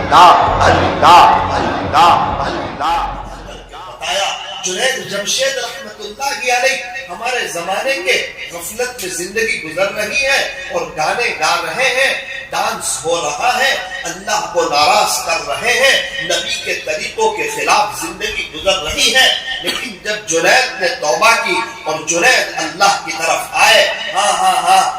اللہ اللہ اللہ اللہ۔ بتایا جنید جمشید رحمت اللہ علیہ ہمارے زمانے کے غفلت میں زندگی گزر رہی ہے اور گانے گا رہے ہیں، ڈانس ہو رہا ہے، اللہ کو ناراض کر رہے ہیں، نبی کے طریقوں کے خلاف زندگی گزر رہی ہے۔ لیکن جب جنید نے توبہ کی اور جنید اللہ کی طرف آئے،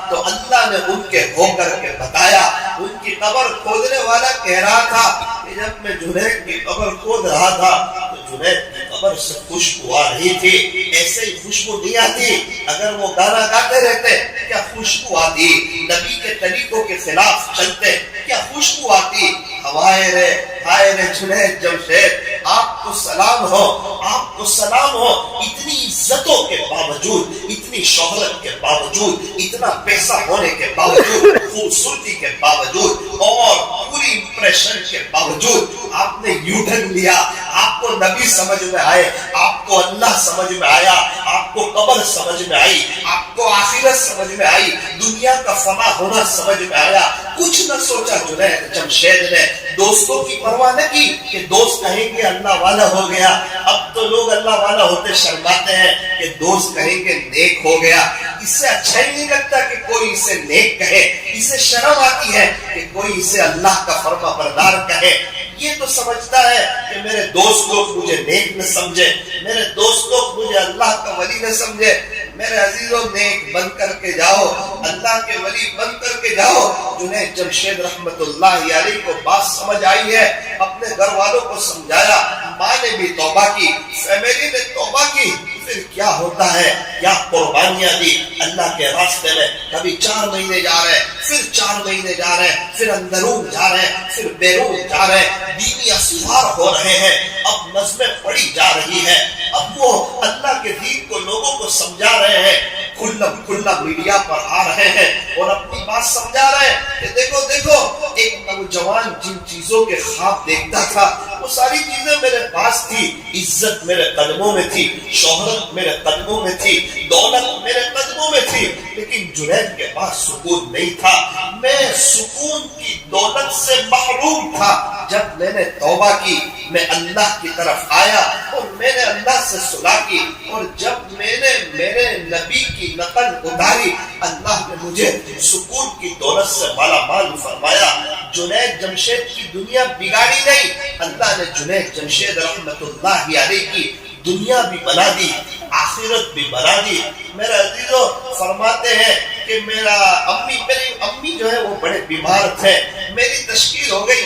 تو اللہ نے ان کے ہو کر کے بتایا۔ ان کی قبر کھودنے والا کہہ رہا تھا کہ جب میں جنید کی قبر کھود رہا تھا تو جنید کی قبر سے خوشبو آ رہی تھی، ایسے ہی خوشبو نہیں آتی، اگر وہ گانا گاتے رہتے کیا خوشبو آتی؟ نبی کے طریقوں کے خلاف چلتے کیا خوشبو آتی؟ ہائے رے جنید جمشید، آپ کو سلام ہو، آپ کو سلام ہو۔ اتنی عزتوں کے باوجود، اتنی شہرت کے باوجود، اتنا پیسہ ہونے کے باوجود، خوبصورتی کے باوجود اور پوری امپریشن کے باوجود آپ نے یو ٹرن لیا۔ آپ کو نبی سمجھ میں آئے، آپ کو اللہ سمجھ میں آیا، آپ کو قبر سمجھ میں آئی، آپ کو آخرت سمجھ میں آئی، دنیا کا فنا ہونا سمجھ میں آیا۔ کچھ نہ سوچا جنید جمشید نے، دوستوں کی پرواہ نہ کی کہ دوست کہیں گے اللہ والا ہو گیا۔ اب تو لوگ اللہ والا ہوتے شرماتے ہیں کہ دوست کہیں گے نیک ہو گیا۔ اس سے اچھا ہی نہیں لگتا کہ کوئی اسے نیک کہے، اسے شرم آتی ہے کہ کوئی اسے اللہ کا فرما بردار کہے۔ یہ تو سمجھتا ہے کہ میرے دوست لوگ مجھے نیک نہ سمجھے، میرے دوست لوگ مجھے اللہ کا ولی نہ سمجھے۔ میرے عزیزوں، نیک بن کر کے جاؤ، اللہ کے ولی بن کر کے جاؤ۔ جنید جمشید رحمت اللہ علیہ کو بات سمجھ آئی ہے، اپنے گھر والوں کو سمجھایا، ماں نے بھی توبہ کی، فیملی نے توبہ کی۔ پھر کیا ہوتا ہے، کیا قربانیاں دی اللہ کے راستے میں۔ کبھی 4 مہینے جا رہے ہیں، پھر 4 مہینے جا رہے ہیں، پھر اندرون جا رہے ہیں، پھر بیرون جا رہے ہیں، دینی اسوار ہو رہے ہیں، اب نظمیں پڑھی جا رہی ہے، اب وہ اللہ کے دین کو لوگوں کو سمجھا رہے ہیں، کھلا میڈیا پر آ رہے ہیں اور اپنی بات سمجھا رہے ہیں کہ دیکھو دیکھو، ایک نوجوان جن چیزوں کے خواب دیکھتا تھا وہ ساری چیزیں میرے پاس تھی، عزت میرے قدموں میں تھی، شہرت میرے قدموں میں تھی، دولت میرے قدموں میں تھی، لیکن جنید کے پاس سکون نہیں تھا۔ میں سکون کی دولت سے محروم تھا۔ جب میں نے توبہ کی، میں اللہ کی طرف آیا اور میں نے اللہ سے صلح کی، اور جب میں نے میرے نبی کی نقل اتاری، اللہ نے مجھے سکون کی دولت سے مالا مال فرمایا۔ جنید جمشید کی دنیا بگاڑی نہیں، اللہ نے جنید جمشید رحمت اللہ علیہ کی دنیا بھی بنا دی، آخرت بھی بنا دی۔ میرے عزیزوں، فرماتے ہیں کہ میری امی جو ہے وہ بڑے بیمار تھے، میری تشکیل ہو گئی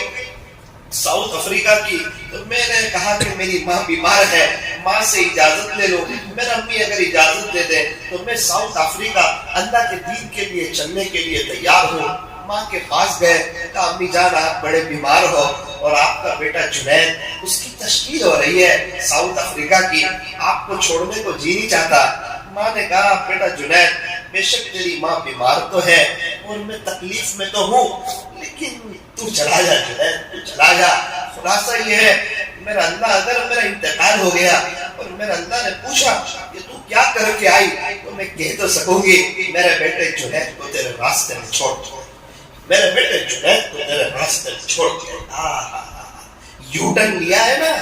ساؤتھ افریقہ کی، تو میں نے کہا کہ میری ماں بیمار ہے، ماں سے اجازت لے لو، میرا امی اگر اجازت دے دے تو میں ساؤتھ افریقہ اللہ کے دین کے لیے چلنے کے لیے تیار ہوں۔ ماں کے پاس گئے، کہا امی جان آپ بڑے بیمار ہو اور آپ کا بیٹا جنید، اس کی تشکیل ہو رہی ہے ساؤتھ افریقہ کی، آپ کو چھوڑنے کو جی نہیں چاہتا۔ ماں نے کہا بیٹا جنید، بے شک تیری ماں بیمار تو ہے اور میں تکلیف میں تو ہوں، لیکن تو چلا جا جنید، تو چلا جا۔ خلاصہ یہ ہے، میرا اللہ اگر میرا انتقال ہو گیا اور میرا اللہ نے پوچھا کہ تو کیا کر کے آئی، تو میں کہہ تو سکوں گی میرے بیٹے جنید کو تیرے راستے میں چھوڑ، میرے بیٹے جنید کو تیرے راستے میں چھوڑ کے یو ٹرن لیا ہے نا،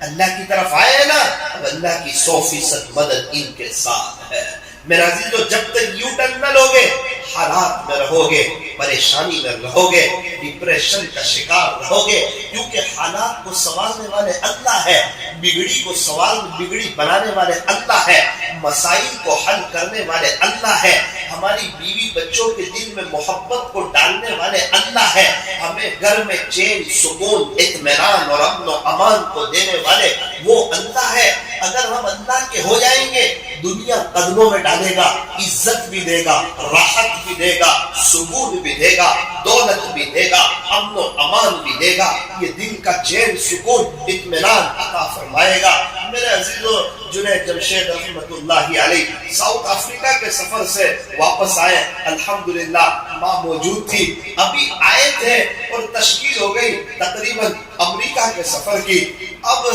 اللہ کی طرف آئے ہیں نا، اب اللہ کی 100% مدد ان کے ساتھ ہے۔ میرا عزیزو، جب تک یو ٹرن نہ لوگے حالات میں رہو گے، پریشانی میں رہو گے، ڈپریشن کا شکار رہو گے، کیونکہ حالات کو سنوارنے والے اللہ ہے، بگڑی کو بگڑی بنانے والے اللہ ہے، مسائل کو حل کرنے والے اللہ ہے، ہماری بیوی بچوں کے دل میں محبت کو ڈالنے والے اللہ ہے، ہمیں گھر میں چین، سکون، اطمینان اور امن و امان کو دینے والے وہ اللہ ہے۔ اگر ہم اللہ کے ہو جائیں گے، دنیا قدموں میں ڈالے گا، عزت بھی دے گا، راحت بھی دے گا، سکون بھی دے گا، دولت بھی دے گا، امن و امان بھی دے گا، یہ دل کا چین، سکون، اطمینان عطا فرمائے گا۔ میرے عزیزو، جنید جمشید رحمت اللہ علیہ ساؤتھ افریقہ کے سفر سے واپس آئے، الحمدللہ ماں موجود تھی، ابھی آئے تھے اور تشکیل ہو گئی تقریباً امریکہ کے سفر کی۔ اب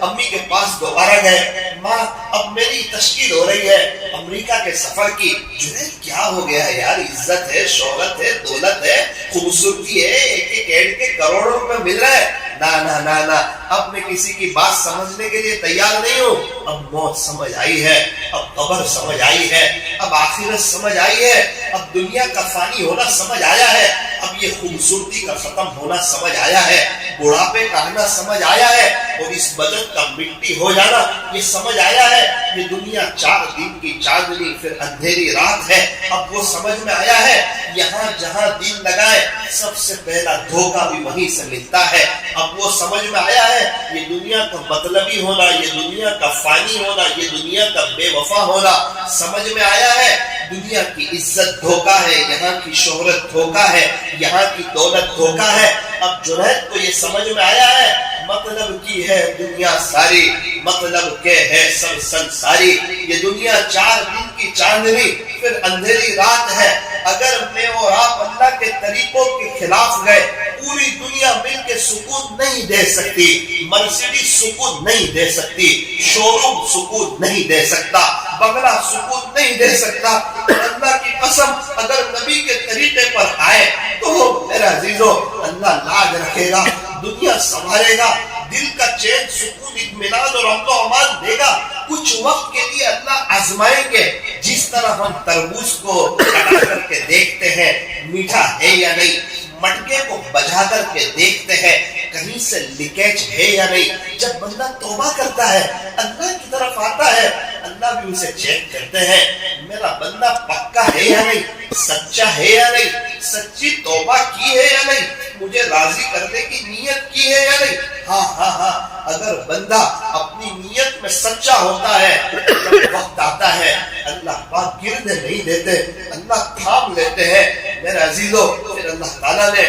امی کے پاس دوبارہ گئے، ماں اب میری تشکیل ہو رہی ہے امریکہ کے سفر کی۔ جنید کیا ہو گیا ہے یار، عزت ہے، شہرت ہے، دولت ہے، خوبصورتی ہے، ایک ایک ایڈ کے کروڑوں روپے مل رہے ہیں. نا نا نا نا، اب میں کسی کی بات سمجھنے کے لیے تیار نہیں ہوں. اب موت سمجھ آئی ہے، اب قبر سمجھ آئی ہے، اب آخرت سمجھ آئی ہے، اب دنیا کا فانی ہونا سمجھ آیا ہے، اب یہ خوبصورتی کا ختم ہونا سمجھ آیا ہے، بڑھاپے کا آنا سمجھ آیا ہے، اور اس بدن کا مٹی ہو جانا یہ سمجھ آیا ہے. یہ دنیا 4 دن کی چاندنی پھر اندھیری رات ہے، اب وہ سمجھ میں آیا ہے. یہاں جہاں دل لگائے سب سے پہلا دھوکہ بھی وہیں سے ملتا ہے. اب وہ سمجھ میں آیا ہے یہ دنیا کا مطلبی ہونا، یہ دنیا کا فانی ہونا، یہ دنیا کا بے وفا ہونا سمجھ میں آیا ہے. دنیا کی عزت دھوکہ ہے، یہاں کی شہرت دھوکہ ہے، یہاں کی دولت دھوکہ ہے. اب جنید کو یہ سمجھ میں آیا ہے مطلب کی ہے دنیا ساری، مطلب کے ہے سب سنساری. یہ دنیا 4 دن کی چاندنی پھر اندھیری رات ہے. اگر میں اور آپ اللہ کے طریقوں کے خلاف گئے پوری دنیا مل کے سکون نہیں دے سکتی. مرسیڈیز سکون نہیں دے سکتی، شو روم سکون نہیں دے سکتا، بنگلہ سکون نہیں دے سکتا. اللہ کی قسم اگر نبی کے طریقے پر آئے تو میرا عزیزو اللہ لاج رکھے گا، دنیا سنبھالے گا، دل کا چین سکون اطمینان اور امن و امان دے گا. کچھ وقت کے لیے اللہ آزمائیں گے، جس طرح ہم تربوز کو کٹا کر کے دیکھتے ہیں میٹھا ہے یا نہیں، مٹکے کو بجا کر کے دیکھتے ہیں کہیں سے لیکیج ہے یا نہیں. جب بندہ توبہ کرتا ہے اللہ کی طرف آتا ہے، اللہ بھی اسے چیک کرتے ہیں میرا بندہ پکا ہے یا نہیں، سچا ہے یا نہیں، سچی توبہ کی ہے یا نہیں، مجھے راضی کرنے کی نیت کی ہے یا نہیں. ہاں اگر بندہ اپنی نیت میں سچا ہوتا ہے جب وقت آتا ہے اللہ پاک گرنے نہیں دیتے، اللہ تھام لیتے ہیں. میرے عزیزو پھر اللہ تعالیٰ نے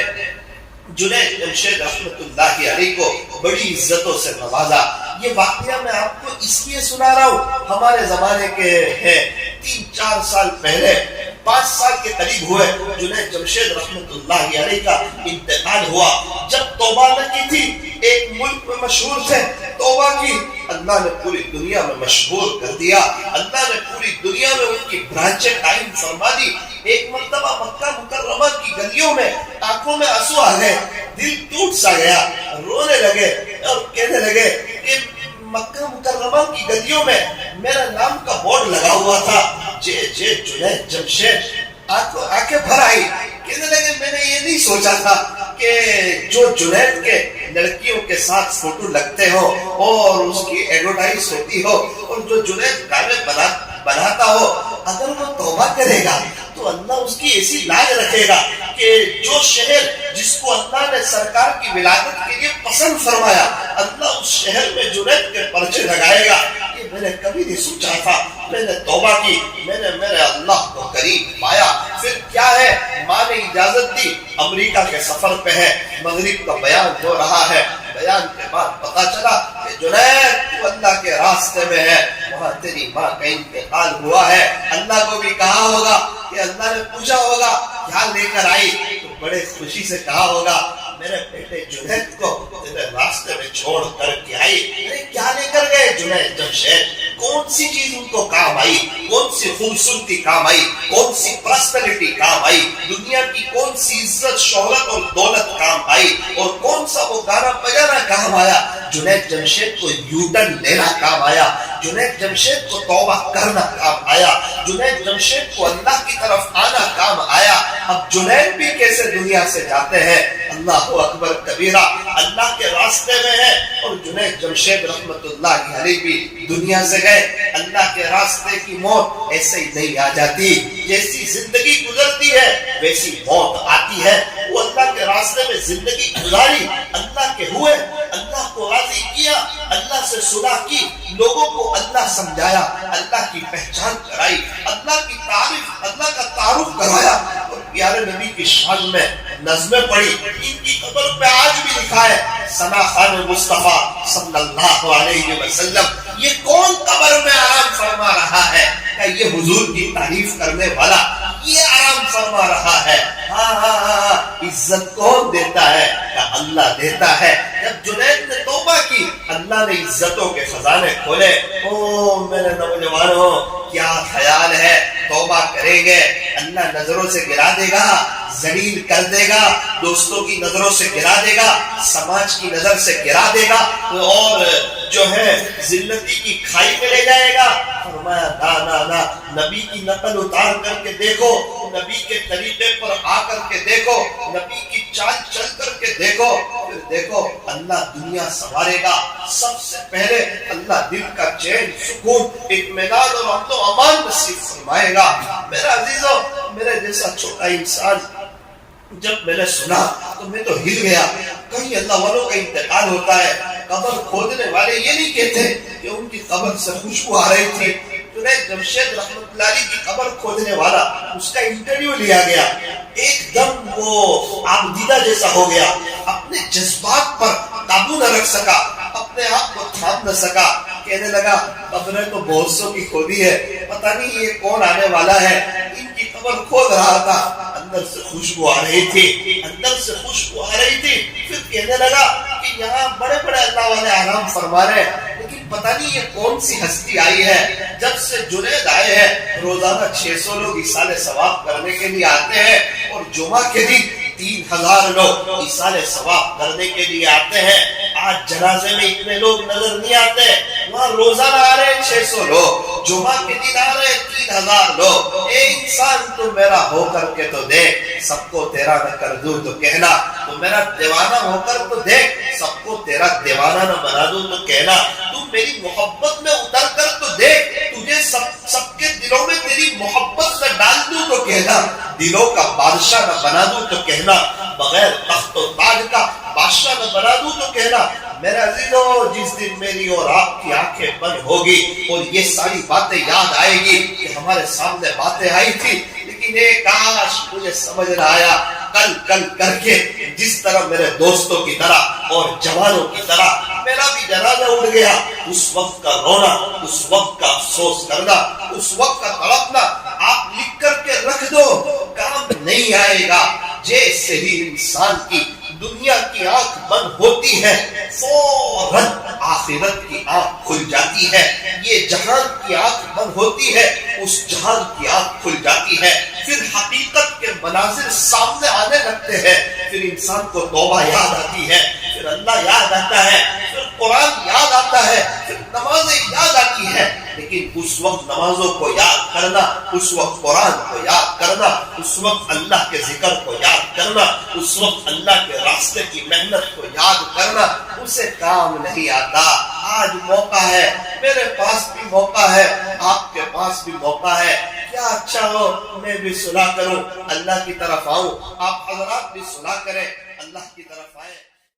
جنید جمشید رحمت اللہ علیہ کو بڑی عزتوں سے نوازا. یہ واقعہ میں آپ کو اس لیے سنا رہا ہوں، ہمارے زمانے کے ہیں 3-4 سال پہلے 5 سال کے قریب ہوئے جنید جمشید رحمت اللہ علیہ کا انتقال ہوا. جب توبہ نہ کی تھی ایک ملک میں مشہور تھے، توبہ کی اللہ نے پوری دنیا میں مشہور کر دیا. اللہ نے پوری دنیا میں ان کی برانچیں قائم فرما دی. ایک مرتبہ مکہ مکرمہ کی گلیوں میں آنکھوں میں آنسو آ گئے، دل ٹوٹ سا گیا، رونے لگے اور کہنے لگے کہ مکہ مکرمہ کی گلیوں میں میرا نام کا بورڈ لگا ہوا تھا جنید جمشید. آنکھیں بھر آئی، کہنے لگے میں نے یہ نہیں سوچا تھا کہ جو جنید کے لڑکیوں کے ساتھ فوٹو لگتے ہو اور اس کی ایڈورٹائز ہوتی ہو اور جو جنید گانے بناتا ہو اگر وہ توبہ کرے گا تو اللہ اس کی ایسی لاج رکھے گا کہ جو شہر جس کو اللہ نے سرکار کی ولادت کے لیے پسند فرمایا اللہ اس شہر میں جنید کے پرچے لگائے گا. یہ میں نے کبھی نہیں سوچا تھا. میں نے توبہ کی، میں نے میرے اللہ کو قریب پایا. پھر کیا ہے، ماں نے اجازت دی، امریکہ کے سفر پہ ہے، مغرب کا بیان ہو رہا ہے. بیان کے بعد پتا چلا کہ جنید تو اللہ کے راستے میں ہے، وہاں تیری ماں کا انتقال ہوا ہے. اللہ کو بھی کہا ہوگا کہ اللہ نے پوچھا ہوگا کیا لے کر آئی، تو بڑے خوشی سے کہا ہوگا میرے بیٹے جنید کو تیرے راستے میں چھوڑ کر کے آئی. ارے کیا لے کر گئے جنید جمشید؟ کون سی چیز ان کو کام آئی؟ کون سی خوبصورتی کام آئی؟ کون سی پراسپیرٹی کام آئی؟ دنیا کی کون سی عزت شہرت اور دولت کام آئی؟ اور کون سا وہ گانا بجانا کام آیا؟ جنید جمشید کو یوٹن لینا کام آیا. جنید جمشید کو توبہ کرنا کام آیا. جنید جمشید کو اللہ کی طرف آنا کام آیا. اب جنید بھی کیسے دنیا سے جاتے ہیں، اللہ اکبر کبیرہ، اللہ کے راستے میں ہے. اور جنید جمشید رحمت اللہ علیہ بھی دنیا سے گئے. اللہ کے راستے کی موت ایسے ہی نہیں آ جاتی، جیسی زندگی گزرتی ہے ویسی موت آتی ہے. وہ اللہ کے راستے میں زندگی گزاری، اللہ کے ہوئے، اللہ کو راضی کیا، اللہ سے صلح کی، لوگوں کو اللہ سمجھایا، اللہ کی پہچان کرائی، اللہ کی تعریف، اللہ کا تعارف کروایا. اور پیارے نبی کی شان میں نظمیں پڑھی. ان کی قبر پہ آج بھی لکھا ہے ثنا خان مصطفیٰ صلی اللہ علیہ وسلم. یہ کون قبر میں آرام فرما رہا ہے؟ کہ یہ حضور کی تعریف کرنے والا یہ آرام فرما رہا ہے. ہاں عزت کون دیتا ہے؟ کہ اللہ دیتا ہے. جب جنید نے توبہ کی اللہ نے عزتوں کے خزانے کھولے. او میرے نوجوانوں، کیا خیال ہے توبہ کریں گے اللہ نظروں سے گرا دے گا؟ ذلیل کر دے گا، دوستوں کی نظروں سے گرا دے گا، سماج کی نظر سے گرا دے گا، اور جو ہے ذلتی کی کھائی میں لے جائے گا۔ فرمایا نا نا نا، نبی کی نقل اتار کر کے دیکھو، نبی کے طریقے پر آ کر کے دیکھو، نبی کی چال چل کر کے دیکھو، پھر دیکھو اللہ دنیا سنوارے گا۔ سب سے پہلے اللہ دل کا چین، سکون، اطمینان اور امن و امان نصیب فرمائے گا۔ میرا عزیزو، میرے جیسا چھوٹا انسان جب میں نے سنا تو میں تو ہل گیا۔ کہیں اللہ والوں کا انتقال ہوتا ہے، قبر کھودنے والے یہ نہیں کہتے کہ ان کی قبر سے خوشبو آ رہی تھی۔ جنید جمشید رحمۃ اللہ علیہ کی قبر کھودنے والا، اس کا انٹرویو لیا گیا، ایک دم وہ عابدیدہ جیسا ہو گیا، اپنے جذبات پر قابو نہ رکھ سکا، اپنے آپ کو تھام نہ سکا، کہنے لگا قبریں تو بہت سو کی کھودی ہے، پتہ نہیں یہ کون آنے والا ہے۔ ان کی قبر کھود رہا تھا، اندر سے خوشبو آ رہی تھی، اندر سے خوشبو آ رہی تھی۔ پھر کہنے لگا کہ یہاں بڑے بڑے اللہ والے آرام فرما رہے ہیں، لیکن پتہ نہیں یہ کون سی ہستی آئی ہے۔ جب سے جنید آئے ہیں روزانہ 600 لوگ ایصال ثواب کرنے کے لیے آتے ہیں، اور جمعہ کے دن 3000 لوگ ایصال ثواب کرنے کے لیے آتے ہیں۔ آج جنازے میں اتنے لوگ نظر نہیں آتے، وہاں روزانہ آ رہے ہیں 600 لوگ، جمعہ کے دن آ رہے ہیں 3000 لوگ۔ اے انسان تو میرا ہو کر کے تو دیکھ، سب کو تیرا نہ کر دوں تو کہنا، تو میرا دیوانہ ہو کر تو دیکھ، سب کو تیرا دیوانہ نہ بنا دوں تو کہنا، تو میری محبت میں اتر کر تو دیکھ، تجھے سب کے دلوں میں تیری محبت نہ ڈال دوں تو کہنا، دلوں کا بادشاہ نہ بنا دوں تو کہنا، بغیر تخت و تاج کا بادشاہ نہ بنا دوں تو کہنا۔ میرے عزیزو، جس دن میری اور آپ کی آنکھیں بند ہوگی اور یہ ساری باتیں یاد آئے گی کہ ہمارے سامنے باتیں آئی تھی، لیکن ایک کاش مجھے سمجھ نہ آیا، کل کل کر کے جس طرح میرے دوستوں کی طرح اور جوانوں کی طرح میرا بھی جنازہ اٹھ گیا، اس وقت کا رونا، اس وقت کا افسوس کرنا، اس وقت کا تڑپنا آپ لکھ کر کے رکھ دو، کام نہیں آئے گا۔ جیسے ہی انسان کی دنیا کی آنکھ بند ہوتی ہے، فوراً آخرت کی آنکھ کھل جاتی ہے۔ یہ جہان کی آنکھ بند ہوتی ہے، اس جہان کی آنکھ کھل جاتی ہے، پھر حقیقت کے مناظر سامنے آنے لگتے ہیں، پھر انسان کو توبہ یاد آتی ہے، پھر اللہ یاد آتا ہے، پھر قرآن یاد آتا ہے، پھر نمازیں یاد آتی ہے۔ لیکن اس وقت نمازوں کو یاد کرنا، اس وقت قرآن کو یاد کرنا، اس وقت اللہ کے ذکر کو یاد کرنا، اس وقت اللہ کے راستے کی محنت کو یاد کرنا، اسے کام نہیں آتا۔ آج موقع ہے، میرے پاس بھی موقع ہے، آپ کے پاس بھی موقع ہے، کیا اچھا ہو میں بھی صلح کروں، اللہ کی طرف آؤں، آپ حضرات بھی صلح کریں، اللہ کی طرف آئیں۔